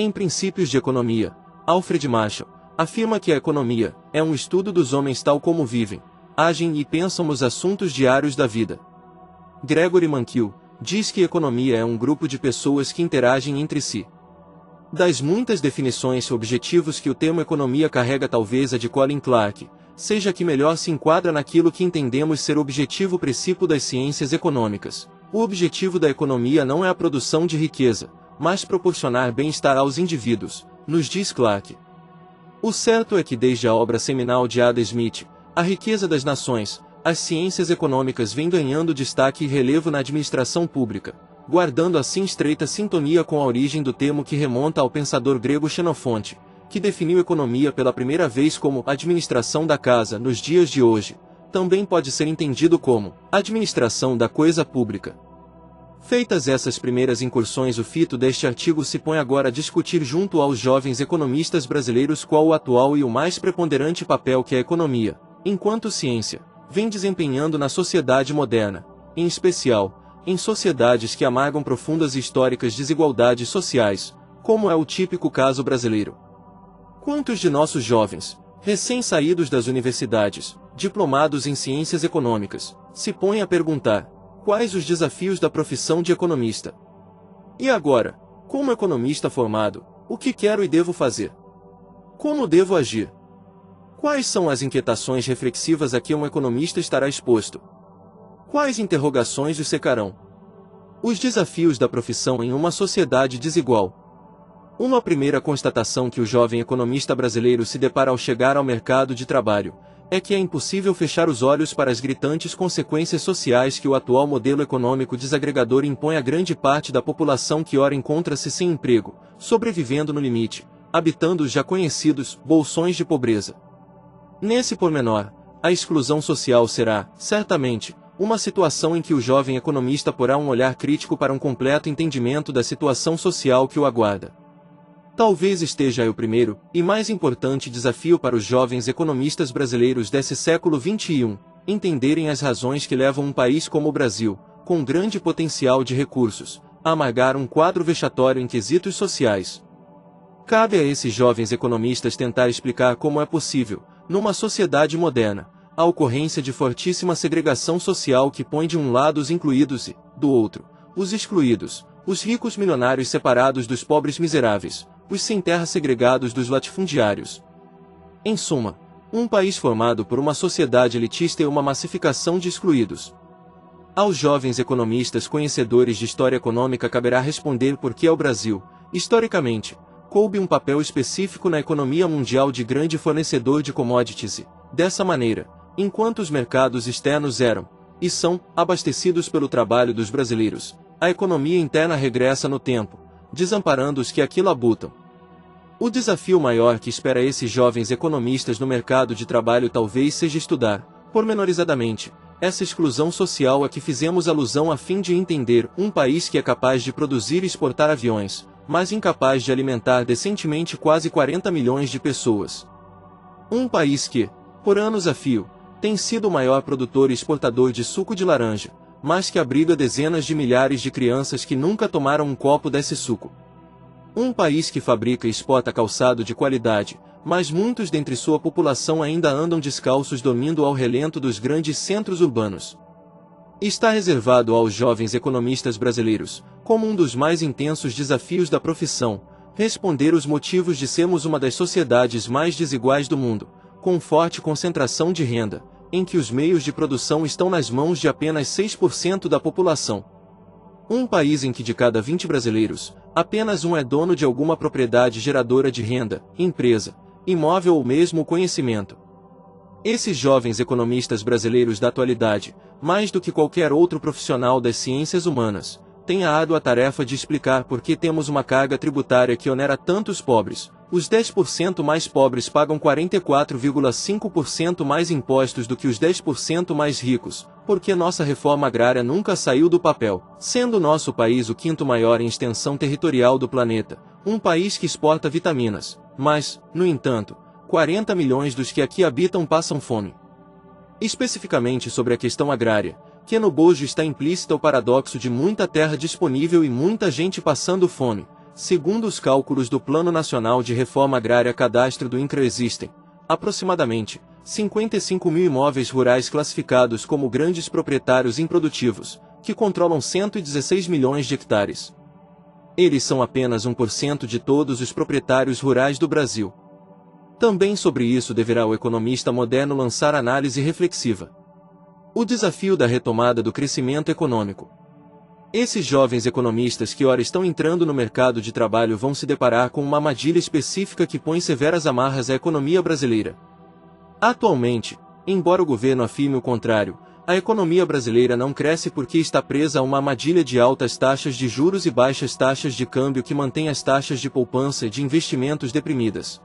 Em Princípios de Economia, Alfred Marshall afirma que a economia é um estudo dos homens tal como vivem, agem e pensam nos assuntos diários da vida. Gregory Mankiw diz que economia é um grupo de pessoas que interagem entre si. Das muitas definições e objetivos que o termo economia carrega, talvez a de Colin Clark seja a que melhor se enquadra naquilo que entendemos ser o objetivo principal das ciências econômicas. O objetivo da economia não é a produção de riqueza, mas proporcionar bem-estar aos indivíduos, nos diz Clark. O certo é que desde a obra seminal de Adam Smith, A Riqueza das Nações, as ciências econômicas vêm ganhando destaque e relevo na administração pública, guardando assim estreita sintonia com a origem do termo que remonta ao pensador grego Xenofonte, que definiu economia pela primeira vez como administração da casa. Nos dias de hoje, também pode ser entendido como administração da coisa pública. Feitas essas primeiras incursões, o fito deste artigo se põe agora a discutir junto aos jovens economistas brasileiros qual o atual e o mais preponderante papel que a economia, enquanto ciência, vem desempenhando na sociedade moderna, em especial, em sociedades que amargam profundas e históricas desigualdades sociais, como é o típico caso brasileiro. Quantos de nossos jovens, recém-saídos das universidades, diplomados em ciências econômicas, se põem a perguntar: quais os desafios da profissão de economista? E agora, como economista formado, o que quero e devo fazer? Como devo agir? Quais são as inquietações reflexivas a que um economista estará exposto? Quais interrogações o secarão? Os desafios da profissão em uma sociedade desigual. Uma primeira constatação que o jovem economista brasileiro se depara ao chegar ao mercado de trabalho é que é impossível fechar os olhos para as gritantes consequências sociais que o atual modelo econômico desagregador impõe a grande parte da população que ora encontra-se sem emprego, sobrevivendo no limite, habitando os já conhecidos bolsões de pobreza. Nesse pormenor, a exclusão social será, certamente, uma situação em que o jovem economista porá um olhar crítico para um completo entendimento da situação social que o aguarda. Talvez esteja aí o primeiro, e mais importante desafio para os jovens economistas brasileiros desse século XXI, entenderem as razões que levam um país como o Brasil, com grande potencial de recursos, a amargar um quadro vexatório em quesitos sociais. Cabe a esses jovens economistas tentar explicar como é possível, numa sociedade moderna, a ocorrência de fortíssima segregação social que põe de um lado os incluídos e, do outro, os excluídos, os ricos milionários separados dos pobres miseráveis, os sem terra segregados dos latifundiários. Em suma, um país formado por uma sociedade elitista e uma massificação de excluídos. Aos jovens economistas conhecedores de história econômica caberá responder por que ao Brasil, historicamente, coube um papel específico na economia mundial de grande fornecedor de commodities e, dessa maneira, enquanto os mercados externos eram, e são, abastecidos pelo trabalho dos brasileiros, a economia interna regressa no tempo, desamparando os que aqui labutam. O desafio maior que espera esses jovens economistas no mercado de trabalho talvez seja estudar, pormenorizadamente, essa exclusão social a que fizemos alusão a fim de entender um país que é capaz de produzir e exportar aviões, mas incapaz de alimentar decentemente quase 40 milhões de pessoas. Um país que, por anos a fio, tem sido o maior produtor e exportador de suco de laranja, mas que abriga dezenas de milhares de crianças que nunca tomaram um copo desse suco. Um país que fabrica e exporta calçado de qualidade, mas muitos dentre sua população ainda andam descalços dormindo ao relento dos grandes centros urbanos. Está reservado aos jovens economistas brasileiros, como um dos mais intensos desafios da profissão, responder os motivos de sermos uma das sociedades mais desiguais do mundo, com forte concentração de renda, em que os meios de produção estão nas mãos de apenas 6% da população. Um país em que de cada 20 brasileiros, apenas um é dono de alguma propriedade geradora de renda, empresa, imóvel ou mesmo conhecimento. Esses jovens economistas brasileiros da atualidade, mais do que qualquer outro profissional das ciências humanas, têm a árdua tarefa de explicar por que temos uma carga tributária que onera tanto os pobres. Os 10% mais pobres pagam 44,5% mais impostos do que os 10% mais ricos, porque nossa reforma agrária nunca saiu do papel, sendo nosso país o quinto maior em extensão territorial do planeta, um país que exporta vitaminas, mas, no entanto, 40 milhões dos que aqui habitam passam fome. Especificamente sobre a questão agrária, que no bojo está implícito o paradoxo de muita terra disponível e muita gente passando fome, segundo os cálculos do Plano Nacional de Reforma Agrária Cadastro do INCRA existem, aproximadamente, 55 mil imóveis rurais classificados como grandes proprietários improdutivos, que controlam 116 milhões de hectares. Eles são apenas 1% de todos os proprietários rurais do Brasil. Também sobre isso deverá o economista moderno lançar análise reflexiva. O desafio da retomada do crescimento econômico. Esses jovens economistas que ora estão entrando no mercado de trabalho vão se deparar com uma armadilha específica que põe severas amarras à economia brasileira. Atualmente, embora o governo afirme o contrário, a economia brasileira não cresce porque está presa a uma armadilha de altas taxas de juros e baixas taxas de câmbio que mantém as taxas de poupança e de investimentos deprimidas.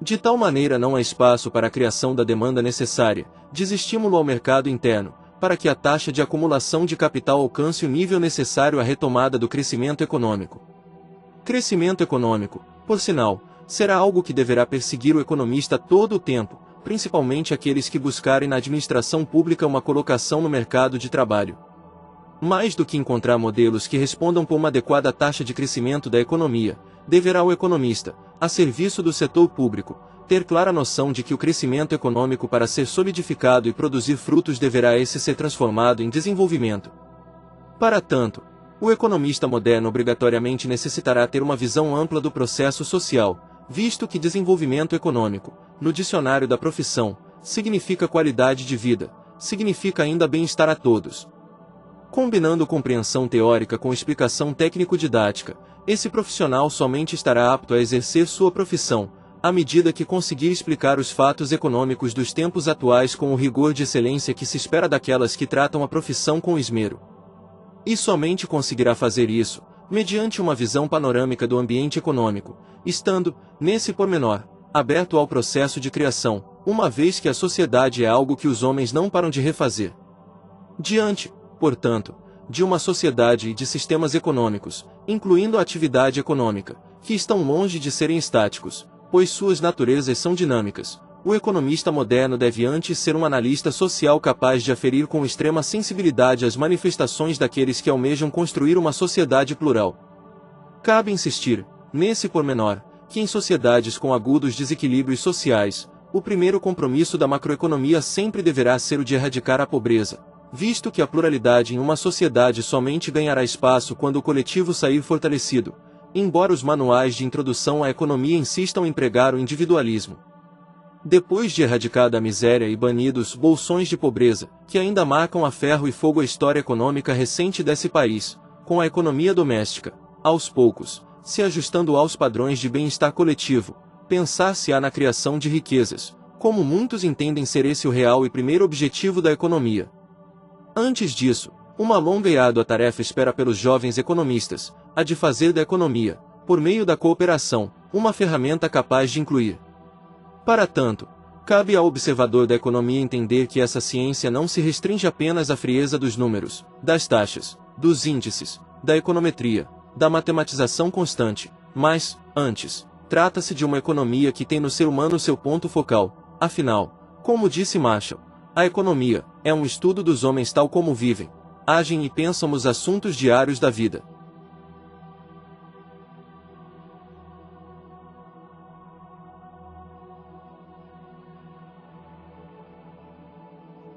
De tal maneira não há espaço para a criação da demanda necessária, desestímulo ao mercado interno, para que a taxa de acumulação de capital alcance o nível necessário à retomada do crescimento econômico. Crescimento econômico, por sinal, será algo que deverá perseguir o economista todo o tempo, principalmente aqueles que buscarem na administração pública uma colocação no mercado de trabalho. Mais do que encontrar modelos que respondam por uma adequada taxa de crescimento da economia, deverá o economista, a serviço do setor público, ter clara noção de que o crescimento econômico para ser solidificado e produzir frutos deverá esse ser transformado em desenvolvimento. Para tanto, o economista moderno obrigatoriamente necessitará ter uma visão ampla do processo social, visto que desenvolvimento econômico, no dicionário da profissão, significa qualidade de vida, significa ainda bem-estar a todos. Combinando compreensão teórica com explicação técnico-didática, esse profissional somente estará apto a exercer sua profissão, à medida que conseguir explicar os fatos econômicos dos tempos atuais com o rigor de excelência que se espera daquelas que tratam a profissão com esmero. E somente conseguirá fazer isso, mediante uma visão panorâmica do ambiente econômico, estando, nesse pormenor, aberto ao processo de criação, uma vez que a sociedade é algo que os homens não param de refazer. Diante, portanto, de uma sociedade e de sistemas econômicos, incluindo a atividade econômica, que estão longe de serem estáticos, pois suas naturezas são dinâmicas, o economista moderno deve antes ser um analista social capaz de aferir com extrema sensibilidade as manifestações daqueles que almejam construir uma sociedade plural. Cabe insistir, nesse pormenor, que em sociedades com agudos desequilíbrios sociais, o primeiro compromisso da macroeconomia sempre deverá ser o de erradicar a pobreza, visto que a pluralidade em uma sociedade somente ganhará espaço quando o coletivo sair fortalecido, embora os manuais de introdução à economia insistam em pregar o individualismo. Depois de erradicada a miséria e banidos bolsões de pobreza, que ainda marcam a ferro e fogo a história econômica recente desse país, com a economia doméstica, aos poucos, se ajustando aos padrões de bem-estar coletivo, pensar-se-á na criação de riquezas, como muitos entendem ser esse o real e primeiro objetivo da economia. Antes disso, uma longa e árdua tarefa espera pelos jovens economistas, a de fazer da economia, por meio da cooperação, uma ferramenta capaz de incluir. Para tanto, cabe ao observador da economia entender que essa ciência não se restringe apenas à frieza dos números, das taxas, dos índices, da econometria, da matematização constante, mas, antes, trata-se de uma economia que tem no ser humano seu ponto focal. Afinal, como disse Marshall, a economia é um estudo dos homens tal como vivem, agem e pensam os assuntos diários da vida.